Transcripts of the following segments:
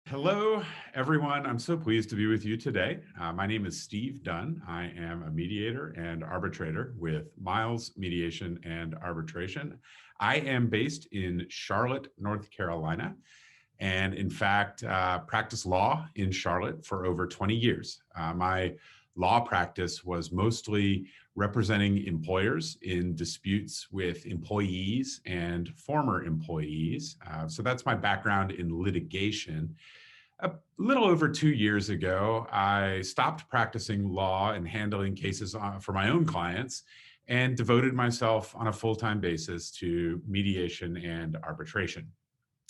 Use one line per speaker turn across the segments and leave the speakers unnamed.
Hello, everyone. I'm so pleased to be with you today. My name is Steve Dunn. I am a mediator and arbitrator with Miles Mediation and Arbitration. I am based in Charlotte, North Carolina, and in fact, practiced law in Charlotte for over 20 years. My law practice was mostly representing employers in disputes with employees and former employees. So that's my background in litigation. A little over 2 years ago, I stopped practicing law and handling cases for my own clients and devoted myself on a full-time basis to mediation and arbitration.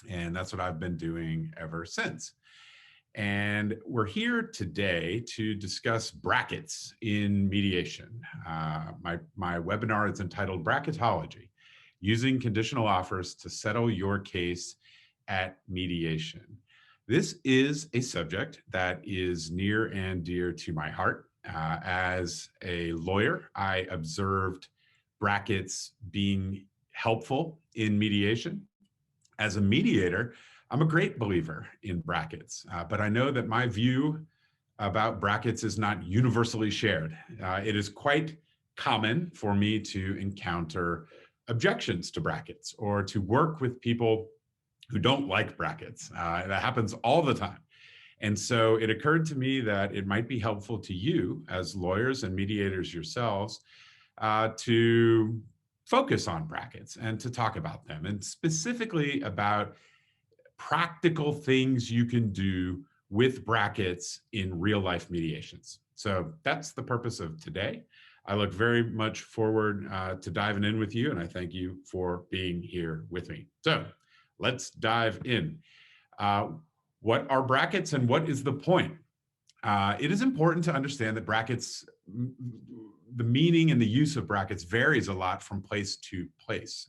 And that's what I've been doing ever since. And we're here today to discuss brackets in mediation. My webinar is entitled Bracketology, Using Conditional Offers to Settle Your Case at Mediation. This is a subject that is near and dear to my heart. As a lawyer, I observed brackets being helpful in mediation. As a mediator, I'm a great believer in brackets, but I know that my view about brackets is not universally shared. It is quite common for me to encounter objections to brackets or to work with people who don't like brackets. That happens all the time. And so it occurred to me that it might be helpful to you as lawyers and mediators yourselves to focus on brackets and to talk about them, and specifically about practical things you can do with brackets in real life mediations. So that's the purpose of today. I look very much forward to diving in with you, and I thank you for being here with me. So let's dive in. What are brackets and what is the point? It is important to understand that brackets, the meaning and the use of brackets varies a lot from place to place.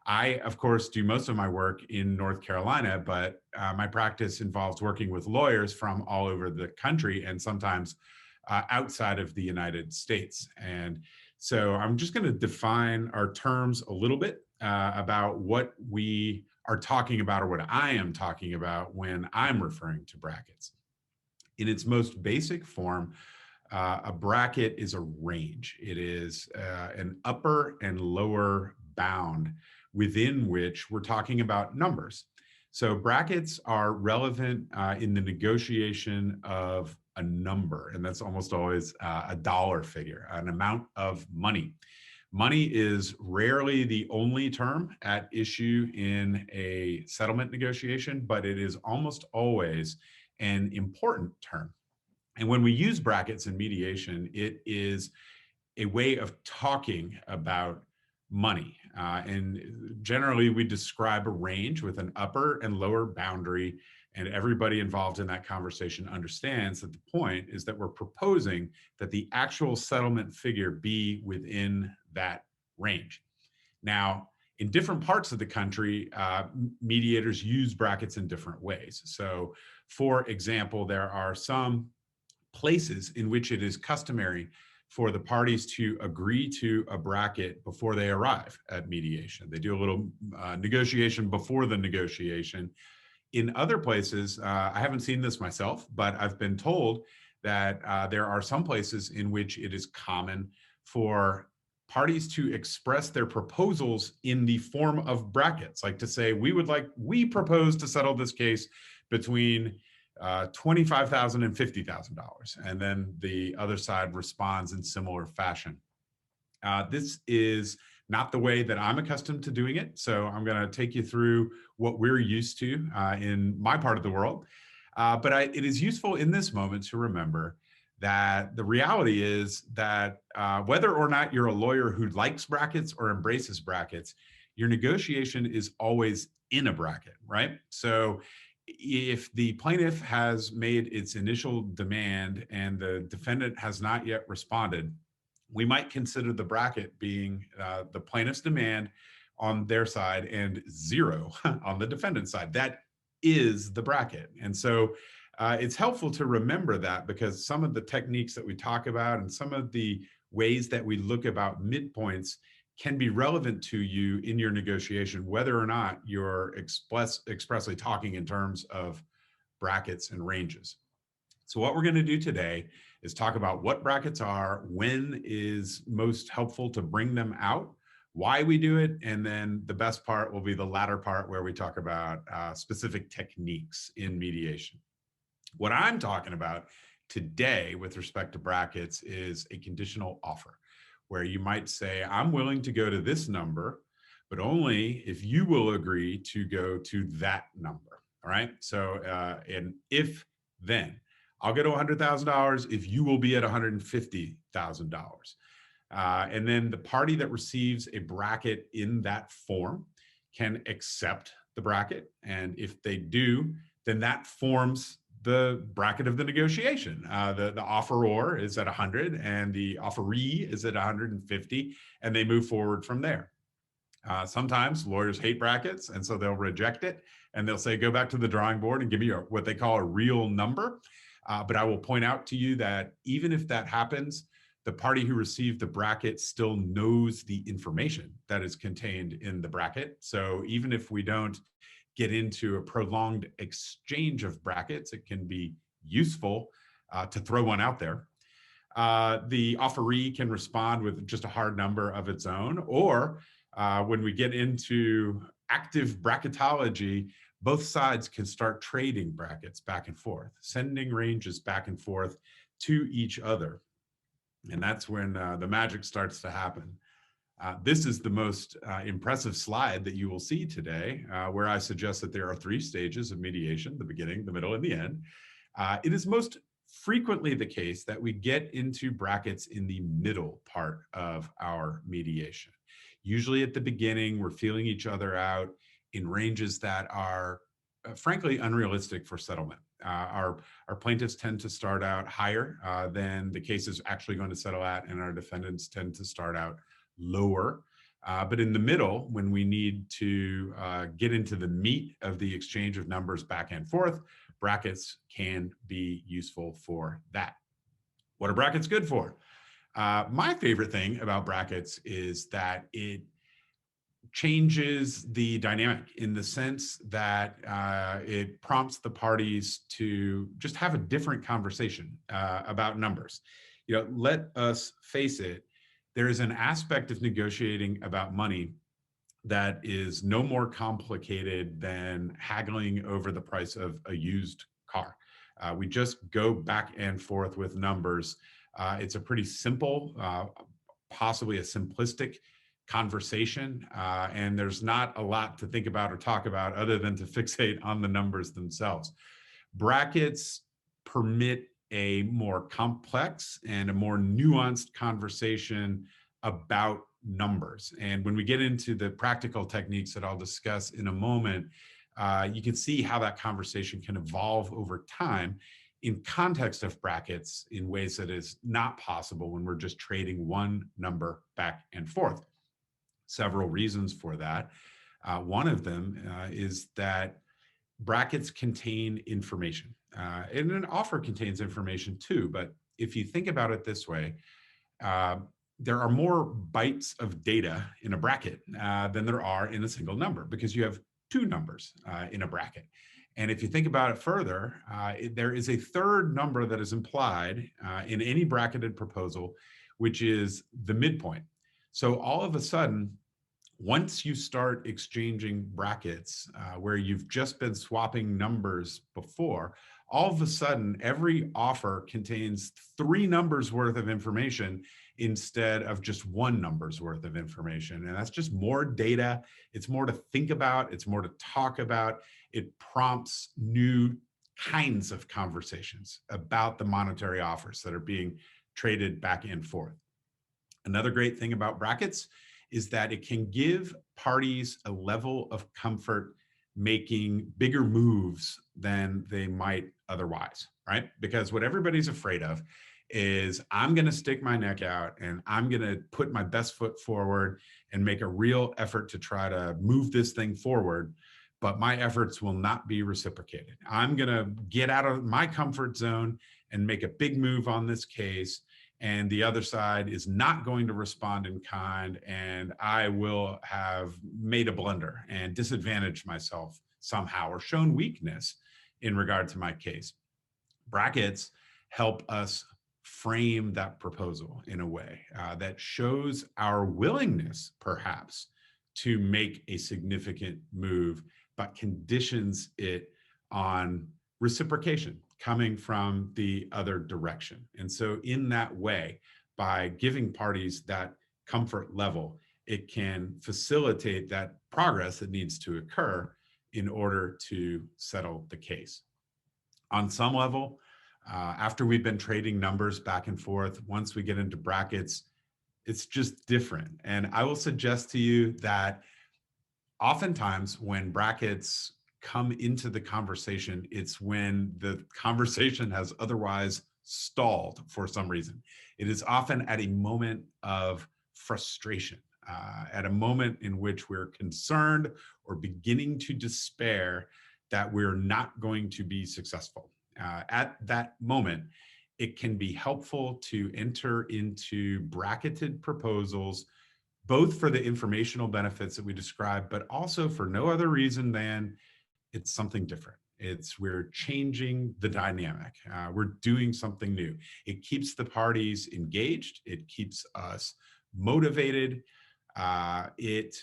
I, of course, do most of my work in North Carolina, but my practice involves working with lawyers from all over the country and sometimes outside of the United States. And so I'm just going to define our terms a little bit about what we are talking about, or what I am talking about when I'm referring to brackets. In its most basic form, a bracket is a range. It is an upper and lower bound within which we're talking about numbers. So brackets are relevant in the negotiation of a number, and that's almost always a dollar figure, an amount of money. Money is rarely the only term at issue in a settlement negotiation, but it is almost always an important term. And when we use brackets in mediation, it is a way of talking about money. And generally, we describe a range with an upper and lower boundary, and everybody involved in that conversation understands that the point is that we're proposing that the actual settlement figure be within that range. Now, in different parts of the country, mediators use brackets in different ways. So, for example, there are some places in which it is customary for the parties to agree to a bracket before they arrive at mediation. They do a little negotiation before the negotiation. In other places, I haven't seen this myself, but I've been told that there are some places in which it is common for parties to express their proposals in the form of brackets, like to say, we propose to settle this case between $25,000 and $50,000. And then the other side responds in similar fashion. This is not the way that I'm accustomed to doing it. So I'm going to take you through what we're used to in my part of the world. But it is useful in this moment to remember that the reality is that whether or not you're a lawyer who likes brackets or embraces brackets, your negotiation is always in a bracket, right? So if the plaintiff has made its initial demand and the defendant has not yet responded, we might consider the bracket being the plaintiff's demand on their side and zero on the defendant's side. That is the bracket. And so it's helpful to remember that, because some of the techniques that we talk about and some of the ways that we look about midpoints can be relevant to you in your negotiation, whether or not you're expressly talking in terms of brackets and ranges. So what we're going to do today is talk about what brackets are, when is most helpful to bring them out, why we do it, and then the best part will be the latter part where we talk about specific techniques in mediation. What I'm talking about today with respect to brackets is a conditional offer, where you might say, I'm willing to go to this number, but only if you will agree to go to that number. All right. So, and if then I'll go to $100,000 if you will be at $150,000. And then the party that receives a bracket in that form can accept the bracket. And if they do, then that forms the bracket of the negotiation. The offeror is at 100 and the offeree is at 150, and they move forward from there. Sometimes lawyers hate brackets, and so they'll reject it, and they'll say, go back to the drawing board and give me what they call a real number. But I will point out to you that even if that happens, the party who received the bracket still knows the information that is contained in the bracket. So even if we don't get into a prolonged exchange of brackets, it can be useful to throw one out there. The offeree can respond with just a hard number of its own, or when we get into active bracketology, both sides can start trading brackets back and forth, sending ranges back and forth to each other. And that's when the magic starts to happen. This is the most impressive slide that you will see today, where I suggest that there are 3 stages of mediation: the beginning, the middle, and the end. It is most frequently the case that we get into brackets in the middle part of our mediation. Usually at the beginning, we're feeling each other out in ranges that are frankly unrealistic for settlement. Our plaintiffs tend to start out higher than the case is actually going to settle at, and our defendants tend to start out lower. But in the middle, when we need to get into the meat of the exchange of numbers back and forth, brackets can be useful for that. What are brackets good for? My favorite thing about brackets is that it changes the dynamic in the sense that it prompts the parties to just have a different conversation about numbers. You know, let us face it, there is an aspect of negotiating about money that is no more complicated than haggling over the price of a used car. We just go back and forth with numbers. It's a pretty simple, possibly a simplistic conversation, and there's not a lot to think about or talk about other than to fixate on the numbers themselves. Brackets permit a more complex and a more nuanced conversation about numbers. And when we get into the practical techniques that I'll discuss in a moment, you can see how that conversation can evolve over time in context of brackets in ways that is not possible when we're just trading one number back and forth. Several reasons for that. One of them is that brackets contain information, and an offer contains information too. But if you think about it this way, there are more bytes of data in a bracket than there are in a single number, because you have 2 numbers in a bracket. And if you think about it further, there is a third number that is implied in any bracketed proposal, which is the midpoint. So all of a sudden, once you start exchanging brackets where you've just been swapping numbers before, all of a sudden, every offer contains 3 numbers worth of information instead of just 1 number's worth of information. And that's just more data. It's more to think about. It's more to talk about. It prompts new kinds of conversations about the monetary offers that are being traded back and forth. Another great thing about brackets is that it can give parties a level of comfort making bigger moves than they might otherwise, right? Because what everybody's afraid of is, I'm going to stick my neck out and I'm going to put my best foot forward and make a real effort to try to move this thing forward, but my efforts will not be reciprocated. I'm going to get out of my comfort zone and make a big move on this case, and the other side is not going to respond in kind, and I will have made a blunder and disadvantaged myself somehow or shown weakness in regard to my case. Brackets help us frame that proposal in a way that shows our willingness, perhaps, to make a significant move, but conditions it on reciprocation coming from the other direction. And so in that way, by giving parties that comfort level, it can facilitate that progress that needs to occur in order to settle the case. On some level, after we've been trading numbers back and forth, once we get into brackets, it's just different. And I will suggest to you that oftentimes when brackets come into the conversation, it's when the conversation has otherwise stalled for some reason. It is often at a moment of frustration, at a moment in which we're concerned or beginning to despair that we're not going to be successful. At that moment, it can be helpful to enter into bracketed proposals, both for the informational benefits that we described, but also for no other reason than it's something different. We're changing the dynamic. We're doing something new. It keeps the parties engaged. It keeps us motivated. It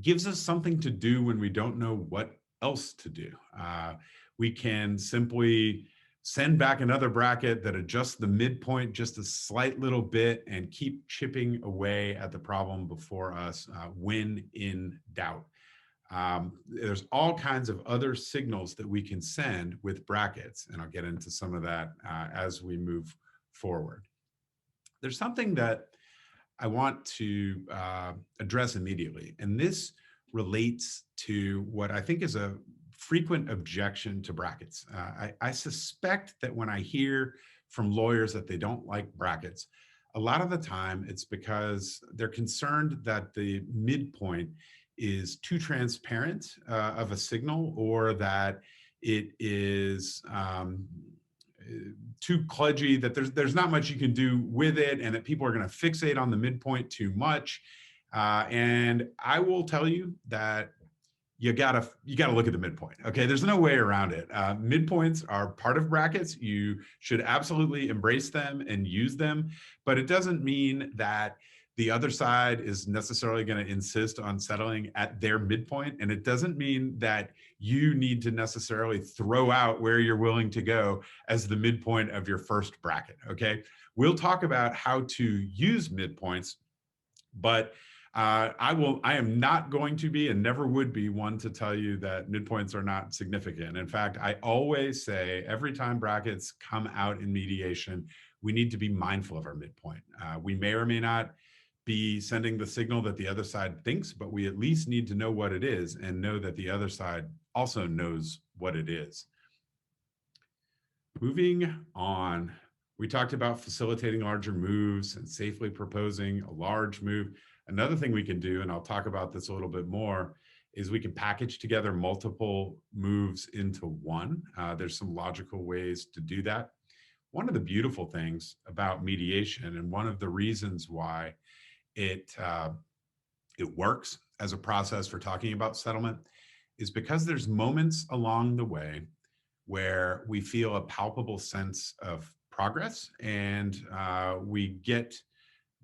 gives us something to do when we don't know what else to do. We can simply send back another bracket that adjusts the midpoint just a slight little bit and keep chipping away at the problem before us when in doubt. There's all kinds of other signals that we can send with brackets, and I'll get into some of that as we move forward. There's something that I want to address immediately, and this relates to what I think is a frequent objection to brackets. I suspect that when I hear from lawyers that they don't like brackets, a lot of the time it's because they're concerned that the midpoint is too transparent of a signal, or that it is too kludgy, that there's not much you can do with it, and that people are going to fixate on the midpoint too much. And I will tell you that you gotta look at the midpoint. Okay, there's no way around it. Midpoints are part of brackets. You should absolutely embrace them and use them, but it doesn't mean that the other side is necessarily going to insist on settling at their midpoint, and it doesn't mean that you need to necessarily throw out where you're willing to go as the midpoint of your first bracket. Okay, we'll talk about how to use midpoints, but I am not going to be, and never would be, one to tell you that midpoints are not significant. In fact, I always say every time brackets come out in mediation, we need to be mindful of our midpoint. We may or may not be sending the signal that the other side thinks, but we at least need to know what it is and know that the other side also knows what it is. Moving on, we talked about facilitating larger moves and safely proposing a large move. Another thing we can do, and I'll talk about this a little bit more, is we can package together multiple moves into one. There's some logical ways to do that. One of the beautiful things about mediation, and one of the reasons why it works as a process for talking about settlement, is because there's moments along the way where we feel a palpable sense of progress, and we get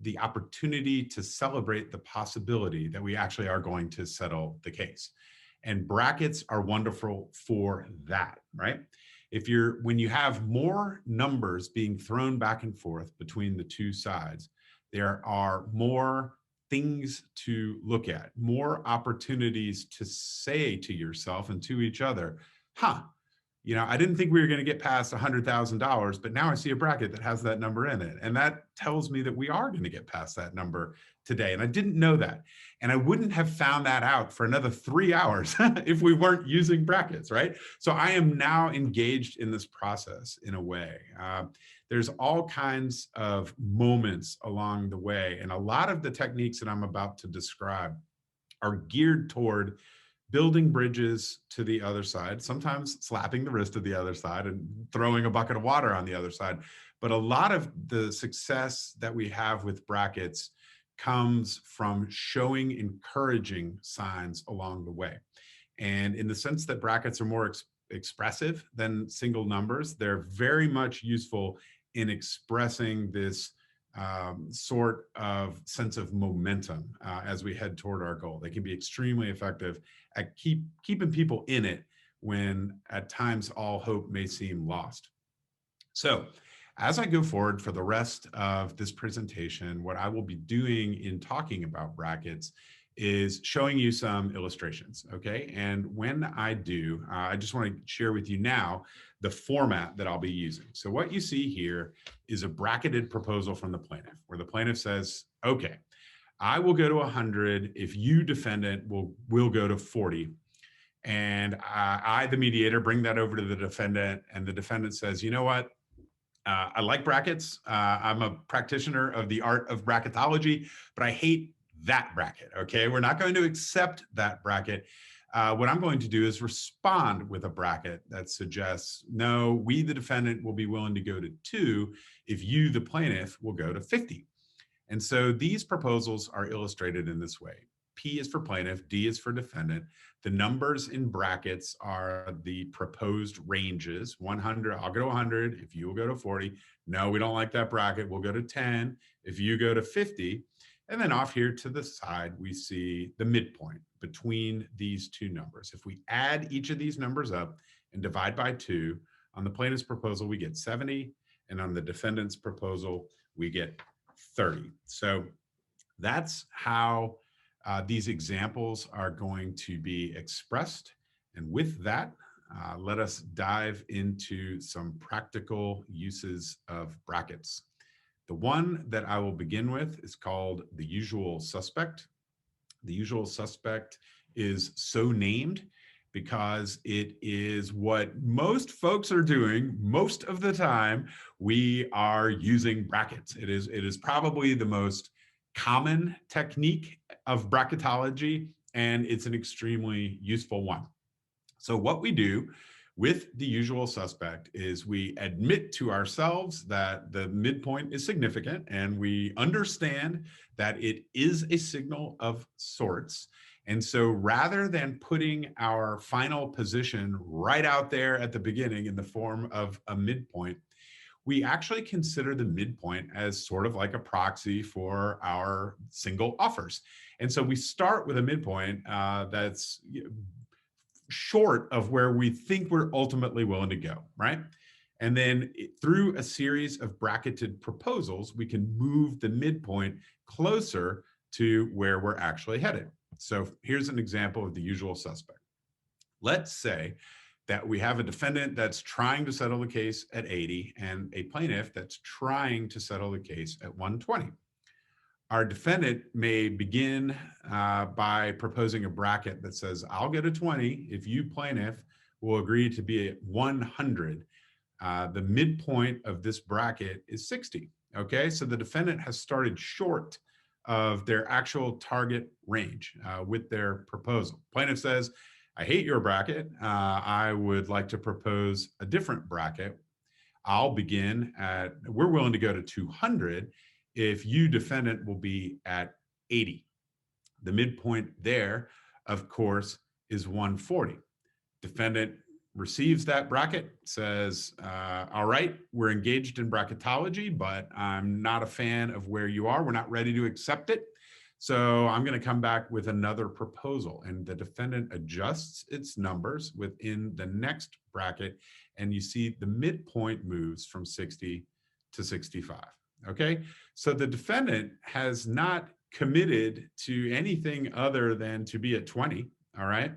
the opportunity to celebrate the possibility that we actually are going to settle the case. And brackets are wonderful for that, right? When you have more numbers being thrown back and forth between the two sides, there are more things to look at, more opportunities to say to yourself and to each other, I didn't think we were going to get past $100,000, but now I see a bracket that has that number in it. And that tells me that we are going to get past that number today. And I didn't know that. And I wouldn't have found that out for another 3 hours if we weren't using brackets, right? So I am now engaged in this process in a way. There's all kinds of moments along the way. And a lot of the techniques that I'm about to describe are geared toward building bridges to the other side, sometimes slapping the wrist of the other side and throwing a bucket of water on the other side. But a lot of the success that we have with brackets comes from showing encouraging signs along the way. And in the sense that brackets are more expressive than single numbers. They're very much useful in expressing this sort of sense of momentum as we head toward our goal. They can be extremely effective at keeping people in it when at times all hope may seem lost. So as I go forward for the rest of this presentation, what I will be doing in talking about brackets is showing you some illustrations, okay? And when I do, I just want to share with you now the format that I'll be using. So what you see here is a bracketed proposal from the plaintiff, where the plaintiff says, okay, I will go to 100 if you, defendant, will go to 40. And I, the mediator, bring that over to the defendant, and the defendant says, you know what? I like brackets. I'm a practitioner of the art of bracketology, but I hate that bracket, okay? We're not going to accept that bracket. What I'm going to do is respond with a bracket that suggests, no, we, the defendant, will be willing to go to 2 if you, the plaintiff, will go to 50. And so these proposals are illustrated in this way. P is for plaintiff, D is for defendant. The numbers in brackets are the proposed ranges. 100, I'll go to 100 if you will go to 40. No, we don't like that bracket. We'll go to 10 if you go to 50. And then off here to the side, we see the midpoint between these two numbers. If we add each of these numbers up and divide by 2, on the plaintiff's proposal, we get 70. And on the defendant's proposal, we get 30. So that's how these examples are going to be expressed. And with that, let us dive into some practical uses of brackets. The one that I will begin with is called the usual suspect. The usual suspect is so named because it is what most folks are doing most of the time. We are using brackets. It is probably the most common technique of bracketology, and it's an extremely useful one. So what we do with the usual suspect is we admit to ourselves that the midpoint is significant, and we understand that it is a signal of sorts. And so rather than putting our final position right out there at the beginning in the form of a midpoint, we actually consider the midpoint as sort of like a proxy for our single offers. And so we start with a midpoint that's short of where we think we're ultimately willing to go, right? And then through a series of bracketed proposals, we can move the midpoint closer to where we're actually headed. So here's an example of the usual suspect. Let's say that we have a defendant that's trying to settle the case at 80 and a plaintiff that's trying to settle the case at 120. Our defendant may begin by proposing a bracket that says, I'll get a 20 if you, plaintiff, will agree to be at 100. The midpoint of this bracket is 60. Okay, so the defendant has started short of their actual target range with their proposal. Plaintiff says, I hate your bracket. I would like to propose a different bracket. I'll begin at, we're willing to go to 200 if you, defendant, will be at 80. The midpoint there, of course, is 140. Defendant receives that bracket, says, all right, we're engaged in bracketology, but I'm not a fan of where you are. We're not ready to accept it. So I'm going to come back with another proposal. And the defendant adjusts its numbers within the next bracket. And you see the midpoint moves from 60 to 65. Okay, so the defendant has not committed to anything other than to be at 20. All right.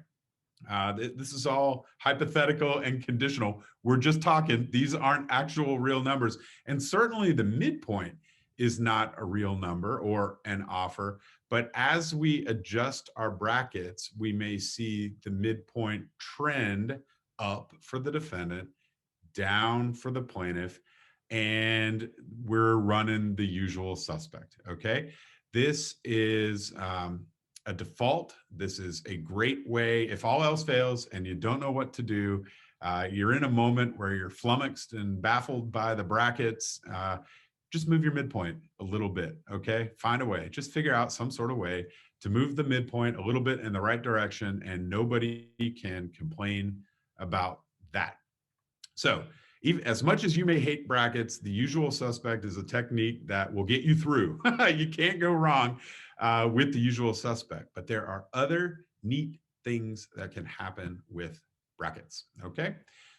This is all hypothetical and conditional. We're just talking. These aren't actual real numbers. And certainly the midpoint is not a real number or an offer. But as we adjust our brackets, we may see the midpoint trend up for the defendant, down for the plaintiff, and we're running the usual suspect. Okay. This is a default. This is a great way, if all else fails and you don't know what to do, you're in a moment where you're flummoxed and baffled by the brackets, just move your midpoint a little bit, okay? Find a way, just figure out some sort of way to move the midpoint a little bit in the right direction, and nobody can complain about that. So even as much as you may hate brackets, the usual suspect is a technique that will get you through. You can't go wrong with the usual suspect, but there are other neat things that can happen with brackets, okay?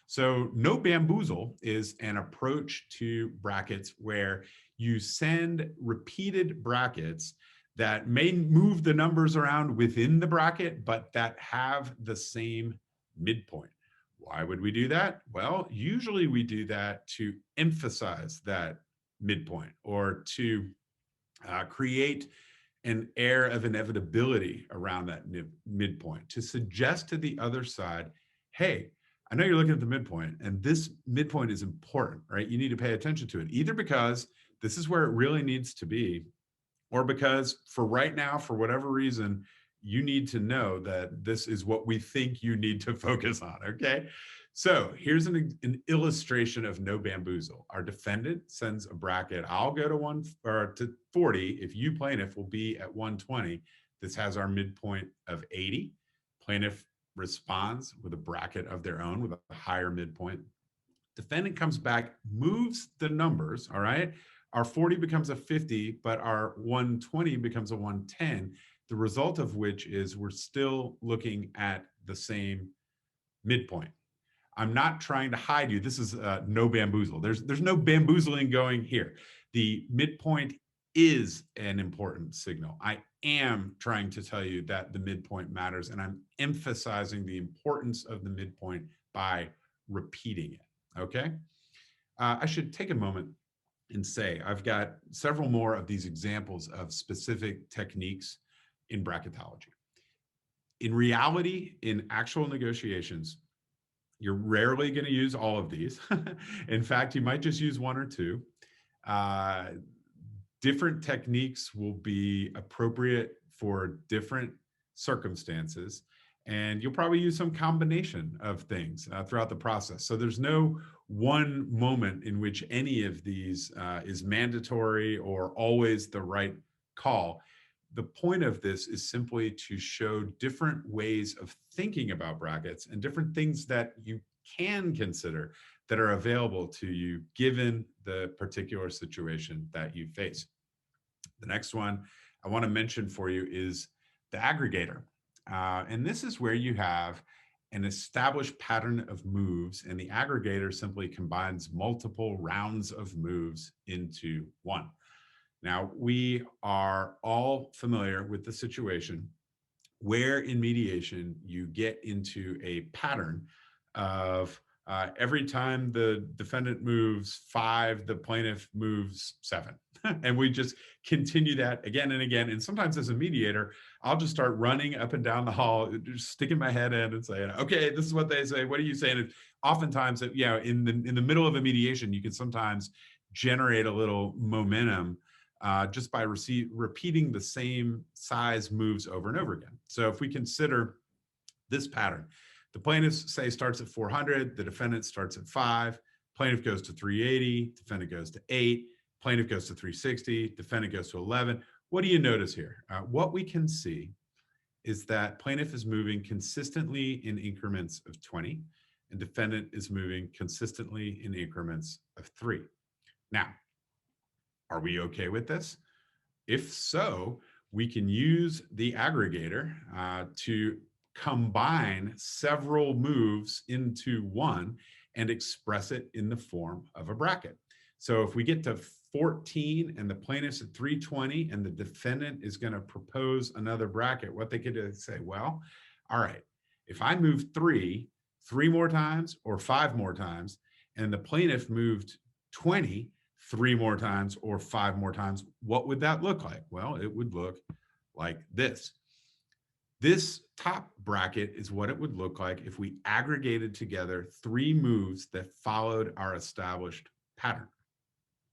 So no bamboozle is an approach to brackets where you send repeated brackets that may move the numbers around within the bracket, but that have the same midpoint. Why would we do that? Well, usually we do that to emphasize that midpoint or to create an air of inevitability around that midpoint, to suggest to the other side, hey, I know you're looking at the midpoint and this midpoint is important, right? You need to pay attention to it, either because this is where it really needs to be, or because for right now, for whatever reason, you need to know that this is what we think you need to focus on, okay? So here's an illustration of no bamboozle. Our defendant sends a bracket. I'll go to 40. If you plaintiff will be at 120. This has our midpoint of 80. Plaintiff responds with a bracket of their own with a higher midpoint. Defendant comes back, moves the numbers, all right? Our 40 becomes a 50, but our 120 becomes a 110, the result of which is we're still looking at the same midpoint. I'm not trying to hide you. This is no bamboozle. There's no bamboozling going here. The midpoint is an important signal. I am trying to tell you that the midpoint matters, and I'm emphasizing the importance of the midpoint by repeating it, okay? I should take a moment and say I've got several more of these examples of specific techniques in bracketology. In reality, in actual negotiations, you're rarely going to use all of these. In fact, you might just use one or two. Different techniques will be appropriate for different circumstances, and you'll probably use some combination of things throughout the process. So there's no one moment in which any of these is mandatory or always the right call. The point of this is simply to show different ways of thinking about brackets and different things that you can consider that are available to you given the particular situation that you face. The next one I want to mention for you is the aggregator. And this is where you have an established pattern of moves, and the aggregator simply combines multiple rounds of moves into one. Now, we are all familiar with the situation where in mediation you get into a pattern of every time the defendant moves 5, the plaintiff moves 7. And we just continue that again and again. And sometimes as a mediator, I'll just start running up and down the hall, just sticking my head in and saying, okay, this is what they say. What are you saying? And oftentimes, you know, in the middle of a mediation, you can sometimes generate a little momentum just by repeating the same size moves over and over again. So if we consider this pattern, the plaintiff, say, starts at 400, the defendant starts at 5, plaintiff goes to 380, defendant goes to 8, plaintiff goes to 360, defendant goes to 11. What do you notice here? What we can see is that plaintiff is moving consistently in increments of 20, and defendant is moving consistently in increments of 3. Now, are we okay with this? If so, we can use the aggregator to combine several moves into one and express it in the form of a bracket. So if we get to 14 and the plaintiff's at 320 and the defendant is going to propose another bracket, what they could say, well, all right, if I move 3 more times or 5 more times, and the plaintiff moved 20 3 more times or 5 more times, what would that look like? Well, it would look like this. This top bracket is what it would look like if we aggregated together 3 moves that followed our established pattern.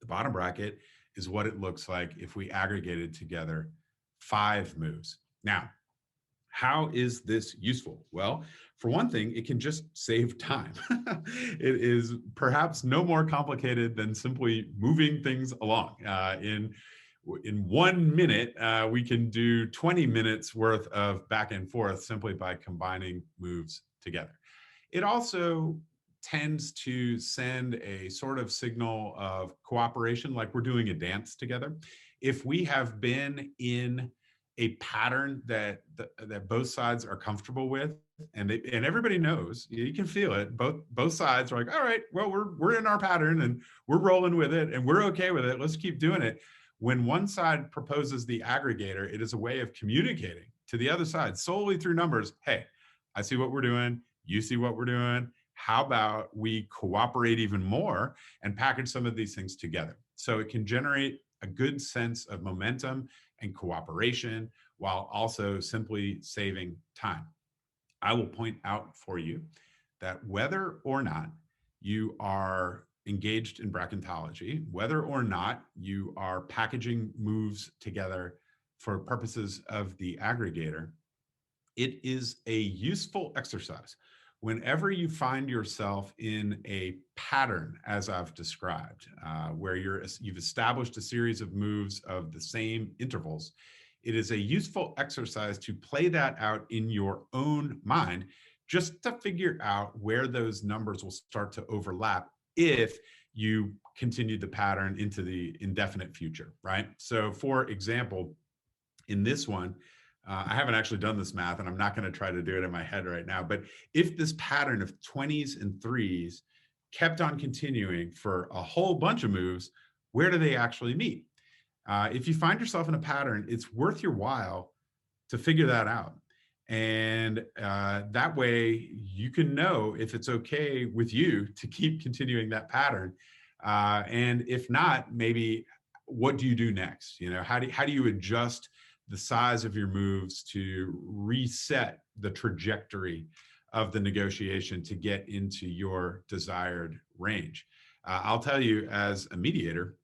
The bottom bracket is what it looks like if we aggregated together 5 moves. Now, how is this useful? Well, for one thing, it can just save time. It is perhaps no more complicated than simply moving things along. In 1 minute, we can do 20 minutes worth of back and forth simply by combining moves together. It also tends to send a sort of signal of cooperation, like we're doing a dance together. If we have been in a pattern that both sides are comfortable with, and everybody knows, you can feel it. Both sides are like, all right, well, we're in our pattern and we're rolling with it and we're okay with it. Let's keep doing it. When one side proposes the aggregator, it is a way of communicating to the other side solely through numbers. Hey, I see what we're doing. You see what we're doing. How about we cooperate even more and package some of these things together? So it can generate a good sense of momentum and cooperation while also simply saving time. I will point out for you that whether or not you are engaged in bracketology, whether or not you are packaging moves together for purposes of the aggregator, it is a useful exercise. Whenever you find yourself in a pattern, as I've described, where you've established a series of moves of the same intervals, it is a useful exercise to play that out in your own mind, just to figure out where those numbers will start to overlap if you continue the pattern into the indefinite future, right? So for example, in this one, I haven't actually done this math and I'm not going to try to do it in my head right now, but if this pattern of 20s and 3s kept on continuing for a whole bunch of moves, where do they actually meet? If you find yourself in a pattern, it's worth your while to figure that out. And that way you can know if it's okay with you to keep continuing that pattern. And if not, maybe what do you do next? You know, how do you adjust the size of your moves to reset the trajectory of the negotiation to get into your desired range? I'll tell you, as a mediator,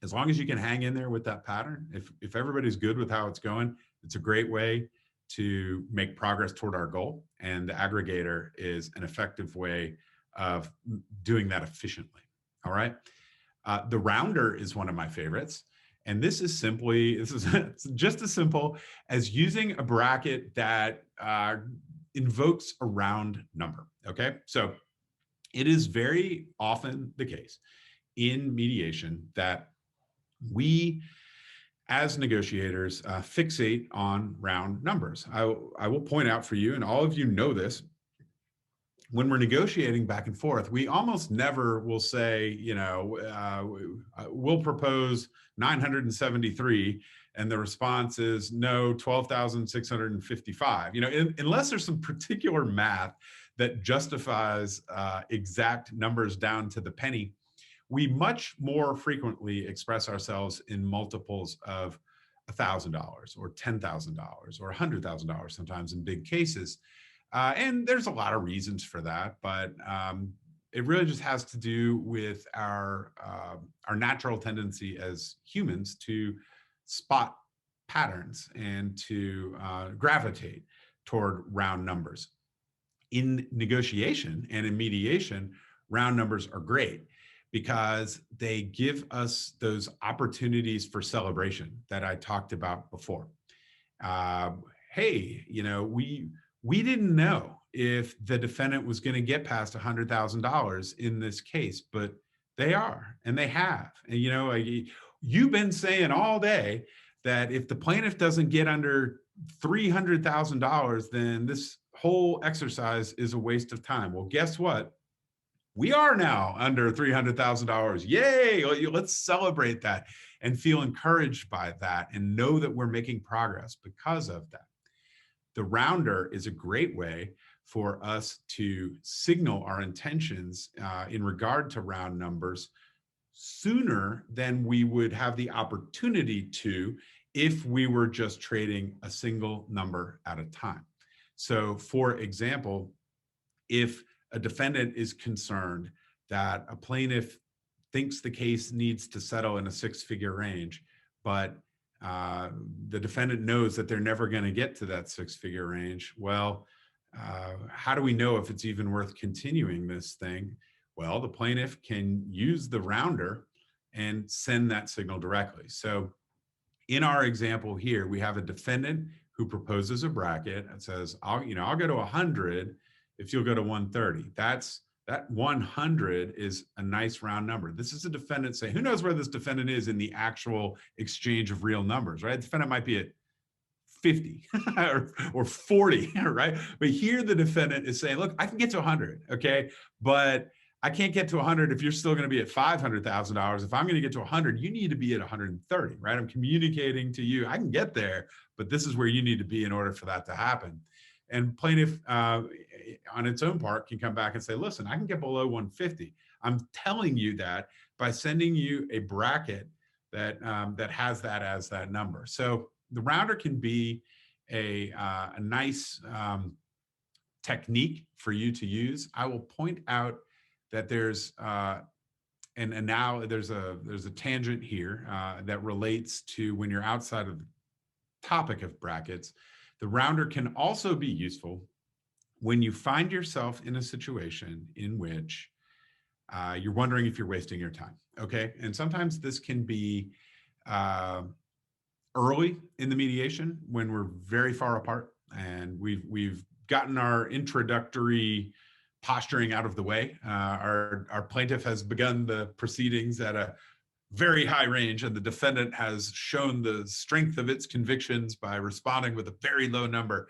as long as you can hang in there with that pattern, if everybody's good with how it's going, it's a great way to make progress toward our goal. And the aggregator is an effective way of doing that efficiently. All right. The rounder is one of my favorites. And this is just as simple as using a bracket that invokes a round number. Okay. So it is very often the case in mediation that we, as negotiators, fixate on round numbers. I will point out for you, and all of you know this, when we're negotiating back and forth, we almost never will say, you know, we'll propose 973, and the response is no, 12,655. You know, unless there's some particular math that justifies exact numbers down to the penny, we much more frequently express ourselves in multiples of $1,000 or $10,000 or $100,000 sometimes in big cases. And there's a lot of reasons for that, but it really just has to do with our natural tendency as humans to spot patterns and to gravitate toward round numbers. In negotiation and in mediation, round numbers are great because they give us those opportunities for celebration that I talked about before. Hey, you know, we didn't know if the defendant was going to get past $100,000 in this case, but they are, and they have. And, you know, you've been saying all day that if the plaintiff doesn't get under $300,000, then this whole exercise is a waste of time. Well, guess what? We are now under $300,000. Yay! Let's celebrate that and feel encouraged by that and know that we're making progress because of that. The rounder is a great way for us to signal our intentions in regard to round numbers sooner than we would have the opportunity to if we were just trading a single number at a time. So, for example, if a defendant is concerned that a plaintiff thinks the case needs to settle in a six-figure range, but the defendant knows that they're never going to get to that six-figure range, well, how do we know if it's even worth continuing this thing? Well, the plaintiff can use the rounder and send that signal directly. So in our example here, we have a defendant who proposes a bracket and says, I'll go to 100 if you'll go to 130. That's That 100 is a nice round number. This is a defendant saying, who knows where this defendant is in the actual exchange of real numbers, right? The defendant might be at 50 or 40, right? But here the defendant is saying, look, I can get to 100, okay? But I can't get to 100 if you're still going to be at $500,000. If I'm going to get to 100, you need to be at 130, right? I'm communicating to you, I can get there, but this is where you need to be in order for that to happen. And plaintiff, on its own part, can come back and say, listen, I can get below 150. I'm telling you that by sending you a bracket that that has that as that number. So the rounder can be a nice technique for you to use. I will point out that there's and now there's a tangent here that relates to when you're outside of the topic of brackets. The rounder can also be useful when you find yourself in a situation in which you're wondering if you're wasting your time. Okay, and sometimes this can be early in the mediation when we're very far apart and we've gotten our introductory posturing out of the way. Our plaintiff has begun the proceedings at a very high range, and the defendant has shown the strength of its convictions by responding with a very low number.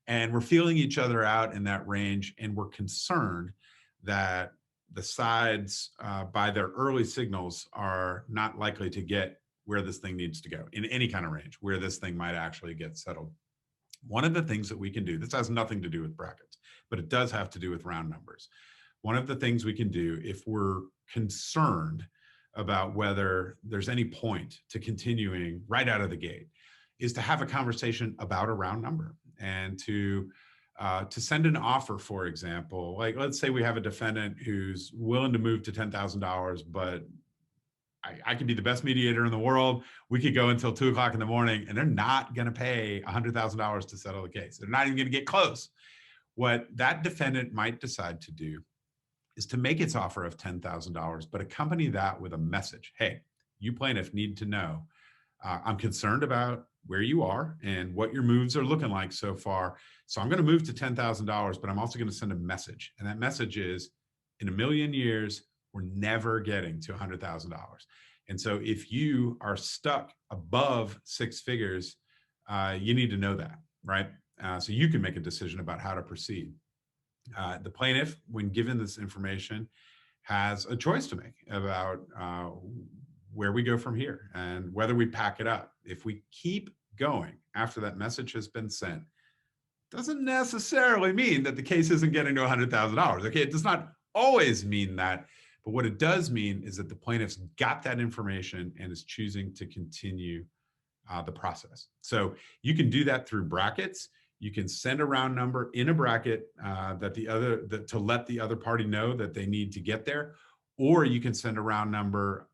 And we're feeling each other out in that range, and we're concerned that the sides, by their early signals, are not likely to get where this thing needs to go in any kind of range, where this thing might actually get settled. One of the things that we can do, this has nothing to do with brackets, but it does have to do with round numbers. One of the things we can do if we're concerned about whether there's any point to continuing right out of the gate is to have a conversation about a round number and to send an offer, for example. Like, let's say we have a defendant who's willing to move to $10,000, but I could be the best mediator in the world. We could go until 2 o'clock in the morning and they're not going to pay $100,000 to settle the case. They're not even going to get close. What that defendant might decide to do is to make its offer of $10,000, but accompany that with a message. Hey, you plaintiff need to know, I'm concerned about where you are and what your moves are looking like so far. So I'm going to move to $10,000, but I'm also going to send a message. And that message is, in a million years, we're never getting to $100,000. And so if you are stuck above 6 figures, you need to know that, right? So you can make a decision about how to proceed. The plaintiff, when given this information, has a choice to make about where we go from here and whether we pack it up. If we keep going after that message has been sent, doesn't necessarily mean that the case isn't getting to $100,000. Okay, it does not always mean that, but what it does mean is that the plaintiff's got that information and is choosing to continue the process. So you can do that through brackets. You can send a round number in a bracket to let the other party know that they need to get there, or you can send a round number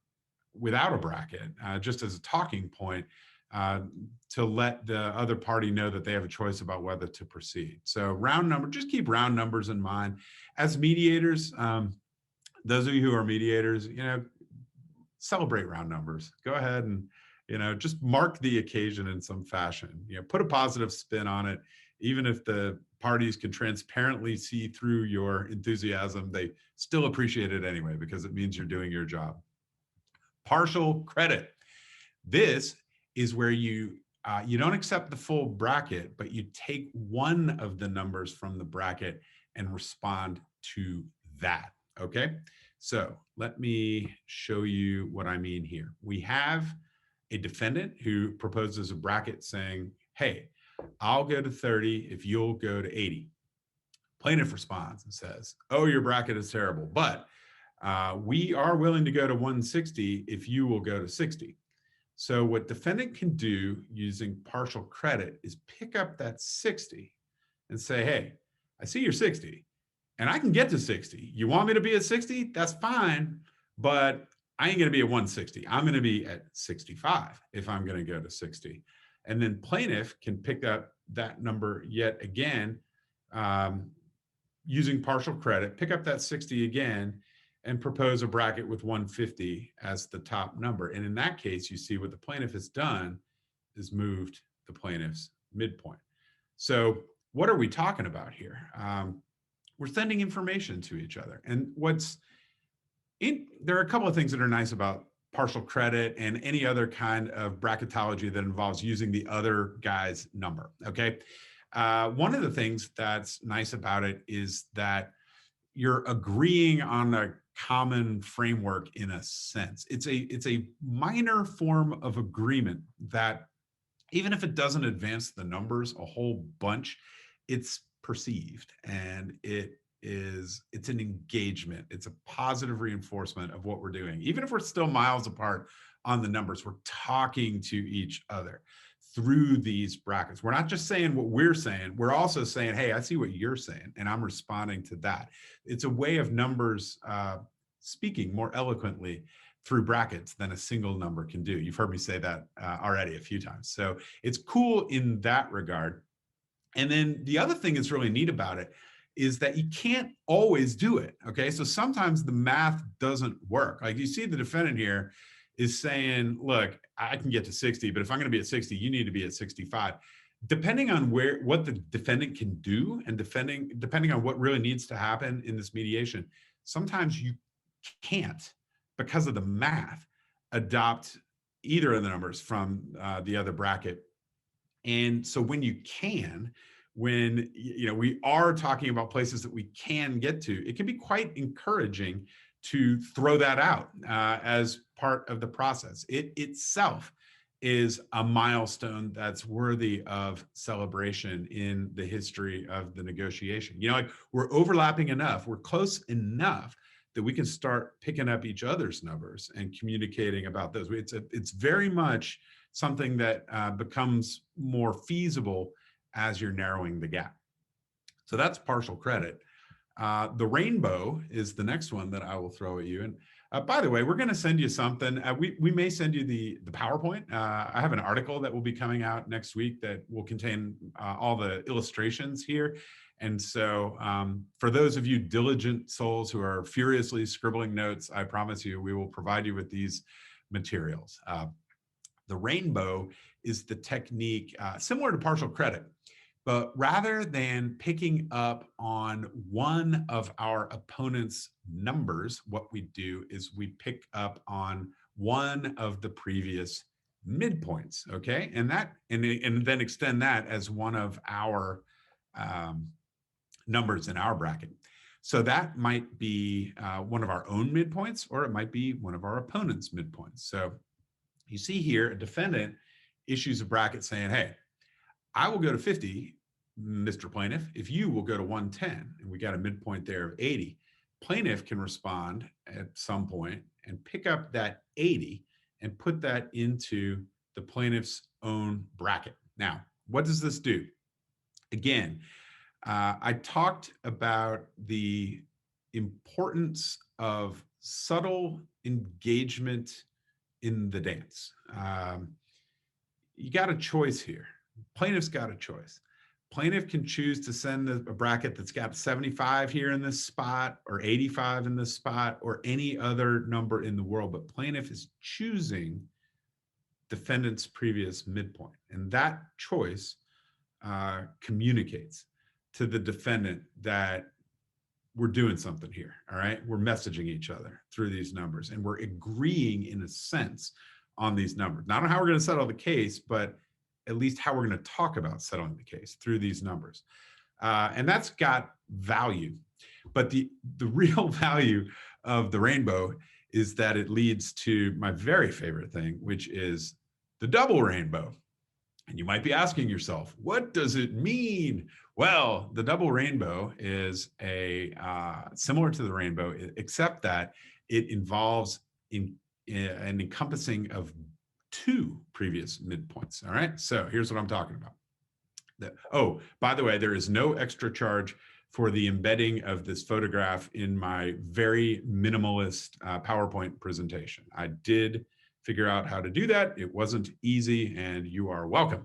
without a bracket, just as a talking point, to let the other party know that they have a choice about whether to proceed. So round number, just keep round numbers in mind. As mediators, those of you who are mediators, celebrate round numbers. Go ahead and just mark the occasion in some fashion. Put a positive spin on it. Even if the parties can transparently see through your enthusiasm, they still appreciate it anyway, because it means you're doing your job. Partial credit. This is where you don't accept the full bracket, but you take one of the numbers from the bracket and respond to that. Okay, so let me show you what I mean here. We have a defendant who proposes a bracket saying, hey, I'll go to 30 if you'll go to 80. Plaintiff responds and says, oh, your bracket is terrible, but we are willing to go to 160 if you will go to 60. So what defendant can do using partial credit is pick up that 60 and say, hey, I see you're 60 and I can get to 60. You want me to be at 60? That's fine, but I ain't going to be at 160. I'm going to be at 65 if I'm going to go to 60. And then plaintiff can pick up that number yet again, using partial credit, pick up that 60 again, and propose a bracket with 150 as the top number. And in that case, you see what the plaintiff has done is moved the plaintiff's midpoint. So what are we talking about here? we're sending information to each other. And there are a couple of things that are nice about partial credit and any other kind of bracketology that involves using the other guy's number, okay? One of the things that's nice about it is that you're agreeing on a common framework in a sense. It's a minor form of agreement that even if it doesn't advance the numbers a whole bunch, it's perceived, and it's an engagement. It's a positive reinforcement of what we're doing. Even if we're still miles apart on the numbers, we're talking to each other through these brackets. We're not just saying what we're saying, we're also saying, hey, I see what you're saying, and I'm responding to that. It's a way of numbers speaking more eloquently through brackets than a single number can do. You've heard me say that already a few times. So it's cool in that regard. And then the other thing that's really neat about it is that you can't always do it, okay? So sometimes the math doesn't work. Like you see the defendant here is saying, look, I can get to 60, but if I'm gonna be at 60, you need to be at 65. Depending on what the defendant can do and depending on what really needs to happen in this mediation, sometimes you can't, because of the math, adopt either of the numbers from the other bracket. And so when you can, when we are talking about places that we can get to, it can be quite encouraging to throw that out as part of the process. It itself is a milestone that's worthy of celebration in the history of the negotiation. Like we're overlapping enough, we're close enough that we can start picking up each other's numbers and communicating about those. It's very much something that becomes more feasible as you're narrowing the gap. So that's partial credit. The rainbow is the next one that I will throw at you. And by the way, we're going to send you something. We may send you the PowerPoint. I have an article that will be coming out next week that will contain all the illustrations here. And so for those of you diligent souls who are furiously scribbling notes, I promise you, we will provide you with these materials. The rainbow is the technique similar to partial credit, but rather than picking up on one of our opponent's numbers, what we do is we pick up on one of the previous midpoints, okay? And then extend that as one of our numbers in our bracket. So that might be one of our own midpoints, or it might be one of our opponent's midpoints. So you see here, a defendant issues a bracket saying, hey, I will go to 50, Mr. Plaintiff, if you will go to 110, and we got a midpoint there of 80. Plaintiff can respond at some point and pick up that 80 and put that into the plaintiff's own bracket. Now, what does this do? Again, I talked about the importance of subtle engagement in the dance. You got a choice here. Plaintiff's got a choice. Plaintiff can choose to send a bracket that's got 75 here in this spot, or 85 in this spot, or any other number in the world, but plaintiff is choosing defendant's previous midpoint. And that choice communicates to the defendant that we're doing something here, all right? We're messaging each other through these numbers, and we're agreeing in a sense on these numbers. Not on how we're going to settle the case, but at least how we're going to talk about settling the case through these numbers. And that's got value. But the real value of the rainbow is that it leads to my very favorite thing, which is the double rainbow. And you might be asking yourself, what does it mean? Well, the double rainbow is similar to the rainbow, except that it involves an encompassing of two previous midpoints. All right, so here's what I'm talking about. Oh, by the way, there is no extra charge for the embedding of this photograph in my very minimalist PowerPoint presentation. I did figure out how to do that. It wasn't easy, and you are welcome.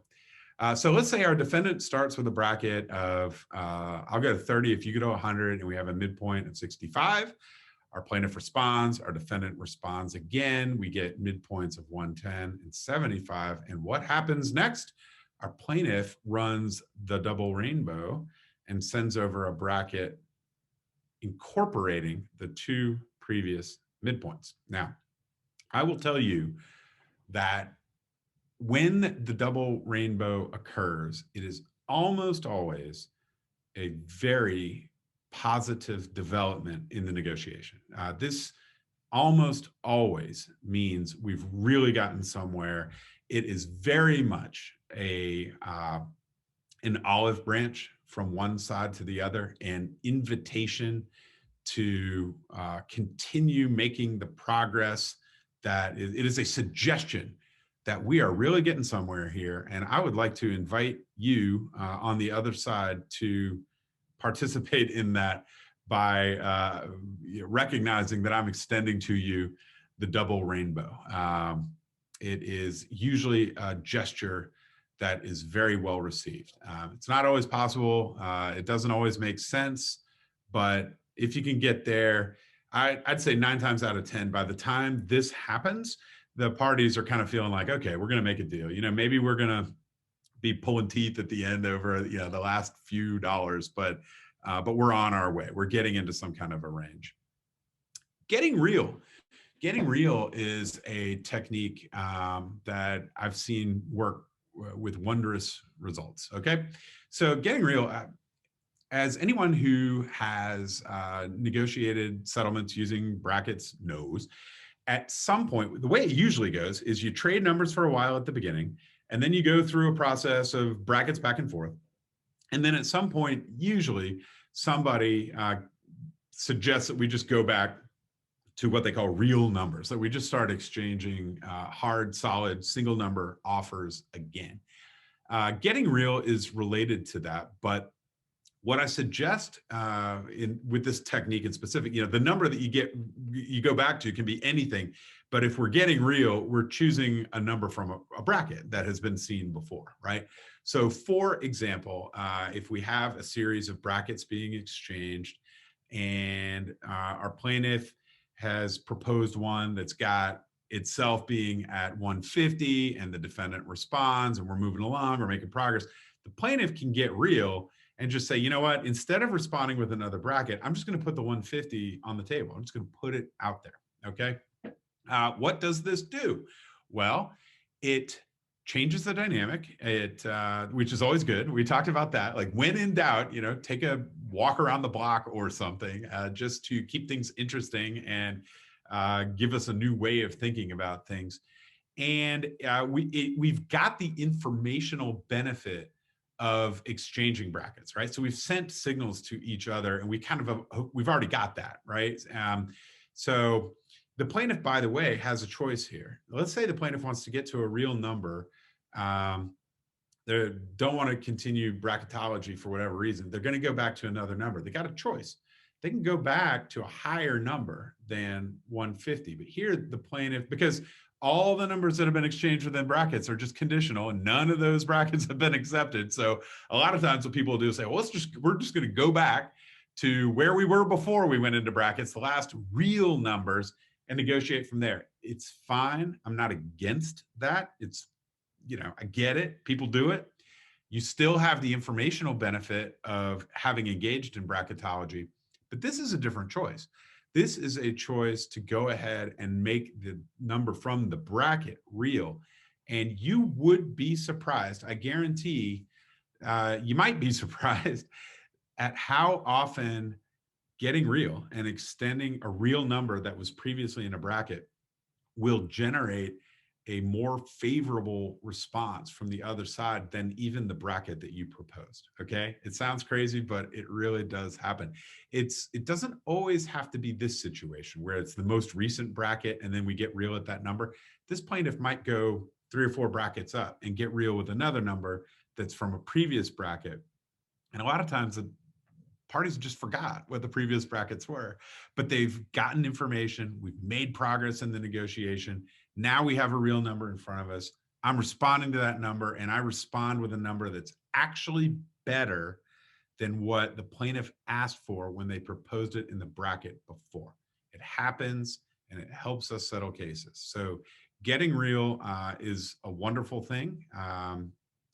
So let's say our defendant starts with a bracket of, I'll go to 30 if you go to 100, and we have a midpoint of 65. Our plaintiff responds, our defendant responds again. We get midpoints of 110 and 75. And what happens next? Our plaintiff runs the double rainbow and sends over a bracket incorporating the two previous midpoints. Now, I will tell you that when the double rainbow occurs, it is almost always a very positive development in the negotiation. This almost always means we've really gotten somewhere. It is very much an olive branch from one side to the other, an invitation to continue making the progress that it is a suggestion that we are really getting somewhere here. And I would like to invite you on the other side to participate in that by recognizing that I'm extending to you the double rainbow. It is usually a gesture that is very well received. It's not always possible. It doesn't always make sense, but if you can get there, I'd say 9 times out of 10, by the time this happens, the parties are kind of feeling like, okay, we're going to make a deal. Maybe we're going to be pulling teeth at the end over the last few dollars, but we're on our way. We're getting into some kind of a range. Getting real is a technique that I've seen work with wondrous results. Okay, so getting real, as anyone who has negotiated settlements using brackets knows, at some point, the way it usually goes is you trade numbers for a while at the beginning, and then you go through a process of brackets back and forth. And then at some point, usually somebody suggests that we just go back to what they call real numbers, that we just start exchanging hard, solid, single number offers again. Getting real is related to that, but what I suggest with this technique in specific, the number that you go back to can be anything. But if we're getting real, we're choosing a number from a bracket that has been seen before, right? So for example, if we have a series of brackets being exchanged and our plaintiff has proposed one that's got itself being at 150 and the defendant responds and we're moving along, we're making progress, the plaintiff can get real and just say, you know what, instead of responding with another bracket, I'm just going to put the 150 on the table. I'm just going to put it out there. Okay. What does this do? Well, it changes the dynamic, which is always good. We talked about that. Like when in doubt, take a walk around the block or something just to keep things interesting and give us a new way of thinking about things. And we've got the informational benefit of exchanging brackets, right? So we've sent signals to each other and we've already got that, right? So the plaintiff, by the way, has a choice here. Let's say the plaintiff wants to get to a real number. They don't want to continue bracketology for whatever reason. They're going to go back to another number. They got a choice. They can go back to a higher number than 150. But here the plaintiff, because all the numbers that have been exchanged within brackets are just conditional and none of those brackets have been accepted. So a lot of times what people do is say, well, we're just going to go back to where we were before we went into brackets, the last real numbers, and negotiate from there. It's fine. I'm not against that. I get it. People do it. You still have the informational benefit of having engaged in bracketology, but this is a different choice. This is a choice to go ahead and make the number from the bracket real. And you would be surprised. I guarantee you might be surprised at how often getting real and extending a real number that was previously in a bracket will generate a more favorable response from the other side than even the bracket that you proposed. Okay. It sounds crazy, but it really does happen. It doesn't always have to be this situation where it's the most recent bracket and then we get real at that number. This plaintiff might go 3 or 4 brackets up and get real with another number that's from a previous bracket. And a lot of times the parties just forgot what the previous brackets were, but they've gotten information. We've made progress in the negotiation. Now we have a real number in front of us. I'm responding to that number, and I respond with a number that's actually better than what the plaintiff asked for when they proposed it in the bracket before. It happens, and it helps us settle cases. So getting real is a wonderful thing.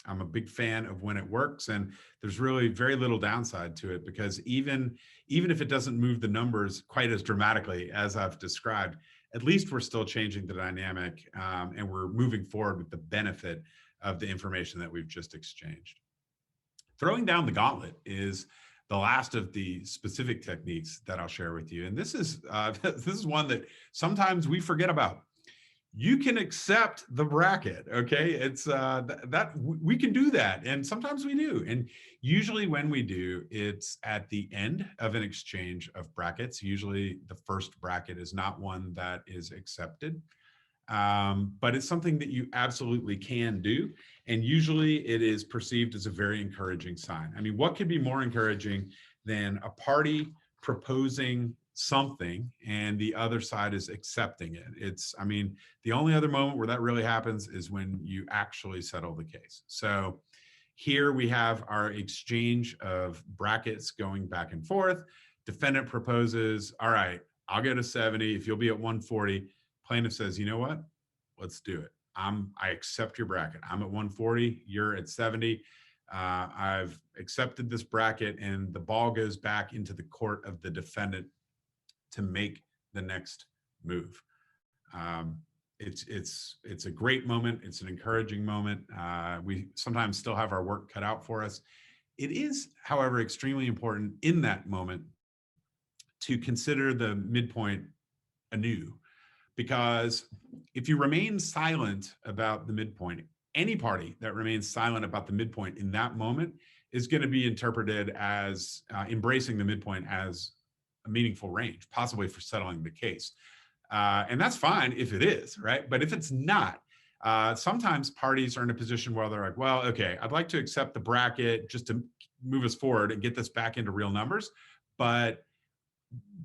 I'm a big fan of when it works, and there's really very little downside to it, because even if it doesn't move the numbers quite as dramatically as I've described, at least we're still changing the dynamic, and we're moving forward with the benefit of the information that we've just exchanged. Throwing down the gauntlet is the last of the specific techniques that I'll share with you. And this is this is one that sometimes we forget about. You can accept the bracket, okay? It's that we can do that, and sometimes we do. And usually when we do, it's at the end of an exchange of brackets. Usually the first bracket is not one that is accepted. But it's something that you absolutely can do. And usually it is perceived as a very encouraging sign. I mean, what could be more encouraging than a party proposing something and the other side is accepting it? It's, I mean, the only other moment where that really happens is when you actually settle the case. So here we have our exchange of brackets going back and forth. Defendant proposes, all right, I'll get a 70 if you'll be at 140. Plaintiff says, you know what? Let's do it. I accept your bracket. I'm at 140. You're at 70. I've accepted this bracket, and the ball goes back into the court of the defendant to make the next move. It's a great moment. It's an encouraging moment. We sometimes still have our work cut out for us. It is, however, extremely important in that moment to consider the midpoint anew. Because if you remain silent about the midpoint, any party that remains silent about the midpoint in that moment is going to be interpreted as embracing the midpoint as a meaningful range, possibly for settling the case. And that's fine if it is, right? But if it's not, sometimes parties are in a position where they're like, well, okay, I'd like to accept the bracket just to move us forward and get this back into real numbers. But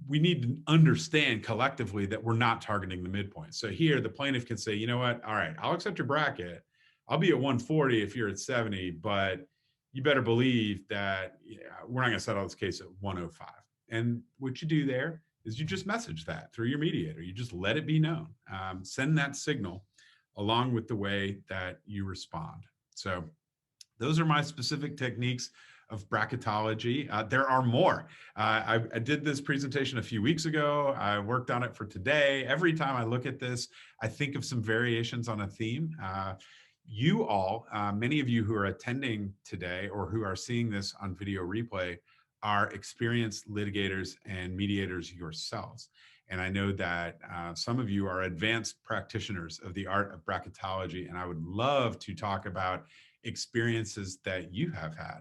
we need to understand collectively that we're not targeting the midpoint. So here the plaintiff can say, you know what, all right, I'll accept your bracket. I'll be at 140 if you're at 70, but you better believe that we're not going to settle this case at 105. And what you do there is you just message that through your mediator. You just let it be known. Send that signal along with the way that you respond. So those are my specific techniques of bracketology. There are more. I did this presentation a few weeks ago. I worked on it for today. Every time I look at this, I think of some variations on a theme. You all, many of you who are attending today or who are seeing this on video replay, are experienced litigators and mediators yourselves. And I know that some of you are advanced practitioners of the art of bracketology, and I would love to talk about experiences that you have had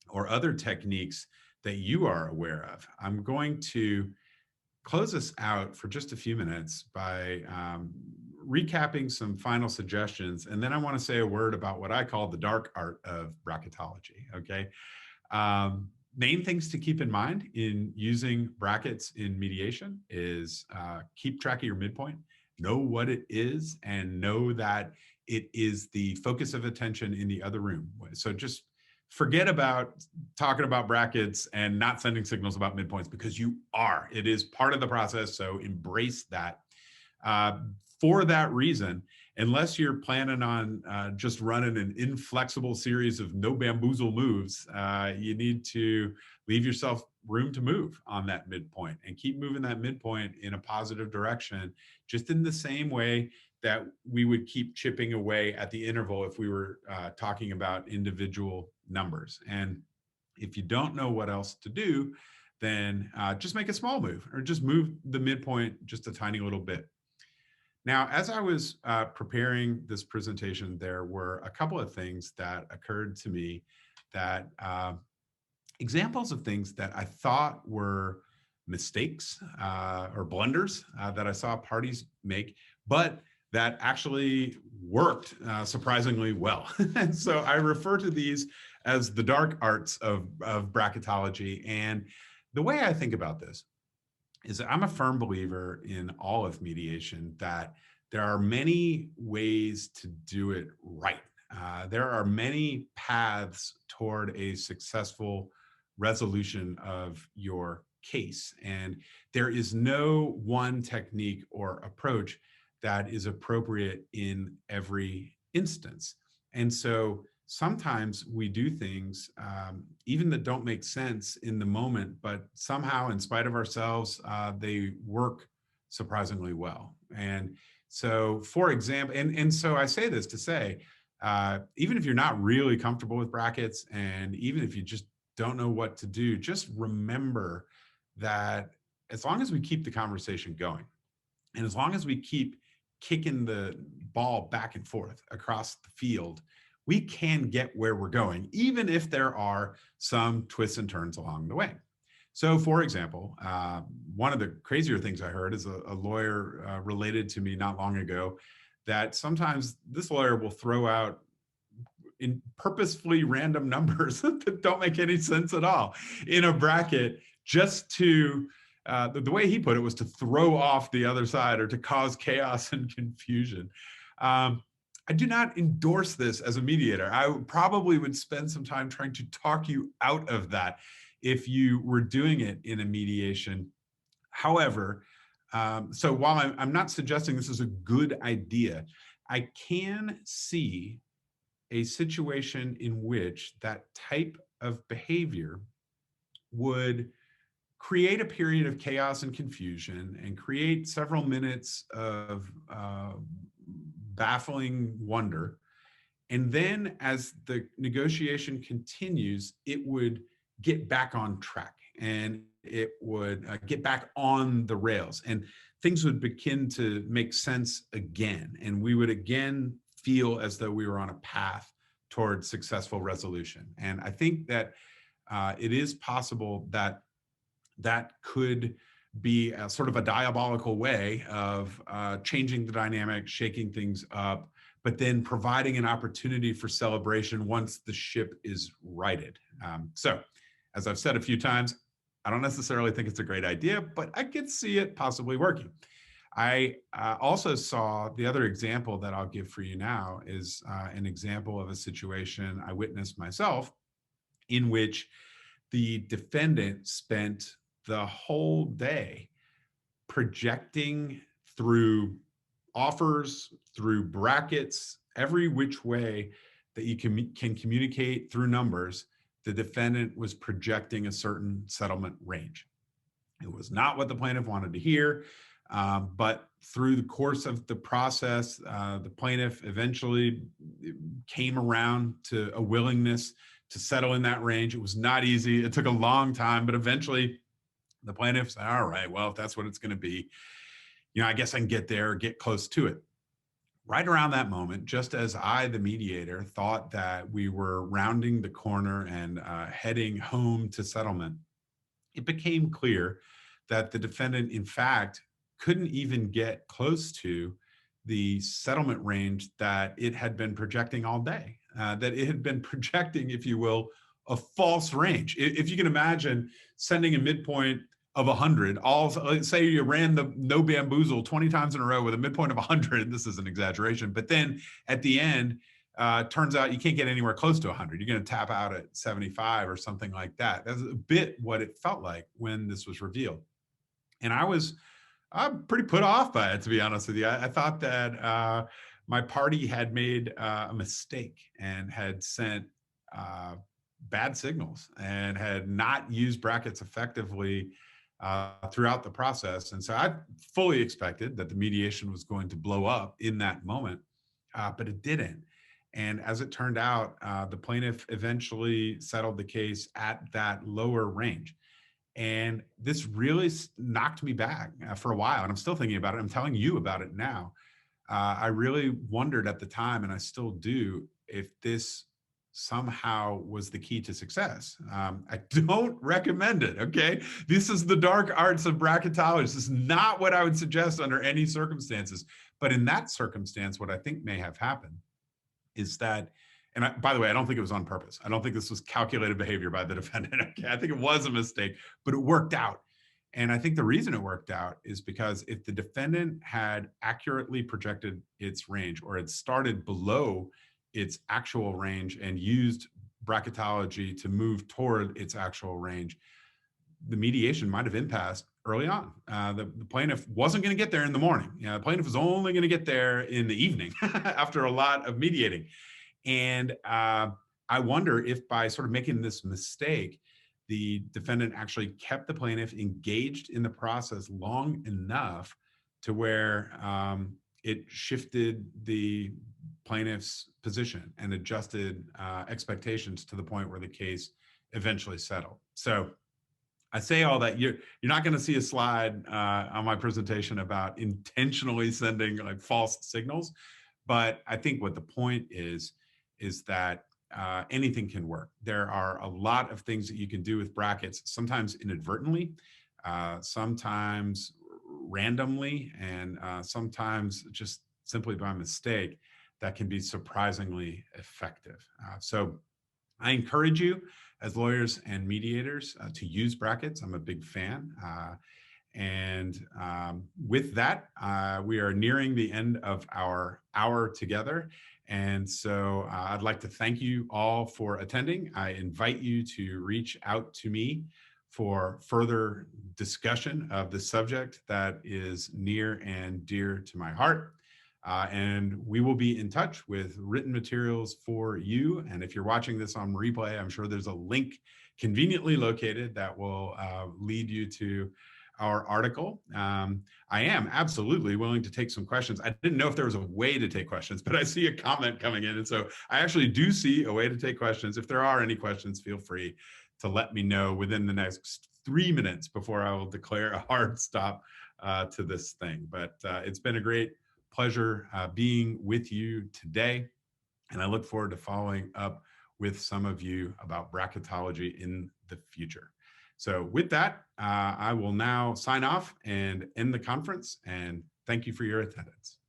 or other techniques that you are aware of. I'm going to close us out for just a few minutes by recapping some final suggestions, and then I want to say a word about what I call the dark art of bracketology, okay? Main things to keep in mind in using brackets in mediation is keep track of your midpoint, know what it is, and know that it is the focus of attention in the other room. So just forget about talking about brackets and not sending signals about midpoints, because you are. It is part of the process, so embrace that. For that reason, unless you're planning on just running an inflexible series of no bamboozle moves, you need to leave yourself room to move on that midpoint and keep moving that midpoint in a positive direction, just in the same way that we would keep chipping away at the interval if we were talking about individual numbers. And if you don't know what else to do, then just make a small move or just move the midpoint just a tiny little bit. Now, as I was preparing this presentation, there were a couple of things that occurred to me that examples of things that I thought were mistakes or blunders that I saw parties make, but that actually worked surprisingly well. And so I refer to these as the dark arts of bracketology. And the way I think about this is that I'm a firm believer in all of mediation, that there are many ways to do it right. There are many paths toward a successful resolution of your case. And there is no one technique or approach that is appropriate in every instance. And so sometimes we do things even that don't make sense in the moment, but somehow in spite of ourselves, they work surprisingly well. And so, for example, and so I say this to say, even if you're not really comfortable with brackets, and even if you just don't know what to do, just remember that as long as we keep the conversation going, and as long as we keep kicking the ball back and forth across the field, we can get where we're going, even if there are some twists and turns along the way. So, for example, one of the crazier things I heard is a lawyer related to me not long ago that sometimes this lawyer will throw out in purposefully random numbers that don't make any sense at all in a bracket, just to the way he put it was to throw off the other side or to cause chaos and confusion. I do not endorse this as a mediator. I probably would spend some time trying to talk you out of that if you were doing it in a mediation. However, so while I'm not suggesting this is a good idea, I can see a situation in which that type of behavior would create a period of chaos and confusion and create several minutes of baffling wonder. And then as the negotiation continues, it would get back on track and it would get back on the rails, and things would begin to make sense again. And we would again feel as though we were on a path toward successful resolution. And I think that it is possible that that could be a sort of a diabolical way of changing the dynamic, shaking things up, but then providing an opportunity for celebration once the ship is righted. So, as I've said a few times, I don't necessarily think it's a great idea, but I could see it possibly working. I also saw the other example that I'll give for you now is an example of a situation I witnessed myself in which the defendant spent the whole day projecting through offers, through brackets, every which way that you can communicate through numbers. The defendant was projecting a certain settlement range. It was not what the plaintiff wanted to hear, but through the course of the process, the plaintiff eventually came around to a willingness to settle in that range. It was not easy. It took a long time, but eventually the plaintiff said, all right, well, if that's what it's going to be, I guess I can get there, get close to it. Right around that moment, just as I, the mediator, thought that we were rounding the corner and heading home to settlement, it became clear that the defendant, in fact, couldn't even get close to the settlement range that it had been projecting all day, that it had been projecting, if you will, a false range. If you can imagine sending a midpoint of 100, let's say you ran the no bamboozle 20 times in a row with a midpoint of 100, this is an exaggeration, but then at the end, turns out you can't get anywhere close to 100. You're going to tap out at 75 or something like that. That's a bit what it felt like when this was revealed. And I'm pretty put off by it, to be honest with you. I thought that my party had made a mistake and had sent bad signals and had not used brackets effectively throughout the process. And so I fully expected that the mediation was going to blow up in that moment, but it didn't. And as it turned out, the plaintiff eventually settled the case at that lower range. And this really knocked me back for a while. And I'm still thinking about it. I'm telling you about it now. I really wondered at the time, and I still do, if this somehow was the key to success. I don't recommend it, okay? This is the dark arts of bracketology. This is not what I would suggest under any circumstances. But in that circumstance, what I think may have happened is that, and by the way, I don't think it was on purpose. I don't think this was calculated behavior by the defendant. Okay? I think it was a mistake, but it worked out. And I think the reason it worked out is because if the defendant had accurately projected its range or had started below its actual range and used bracketology to move toward its actual range, the mediation might have impassed early on. The plaintiff wasn't going to get there in the morning. The plaintiff was only going to get there in the evening after a lot of mediating. And I wonder if by sort of making this mistake, the defendant actually kept the plaintiff engaged in the process long enough to where it shifted the plaintiff's position and adjusted expectations to the point where the case eventually settled. So I say all that, you're not going to see a slide on my presentation about intentionally sending like false signals, but I think what the point is that anything can work. There are a lot of things that you can do with brackets, sometimes inadvertently, sometimes randomly, and sometimes just simply by mistake, that can be surprisingly effective. So I encourage you as lawyers and mediators to use brackets. I'm a big fan. And with that, we are nearing the end of our hour together. And so I'd like to thank you all for attending. I invite you to reach out to me for further discussion of the subject that is near and dear to my heart. And we will be in touch with written materials for you. And if you're watching this on replay, I'm sure there's a link conveniently located that will lead you to our article. I am absolutely willing to take some questions. I didn't know if there was a way to take questions, but I see a comment coming in. And so I actually do see a way to take questions. If there are any questions, feel free to let me know within the next 3 minutes before I will declare a hard stop to this thing. But it's been a great pleasure being with you today. And I look forward to following up with some of you about bracketology in the future. So with that, I will now sign off and end the conference. And thank you for your attendance.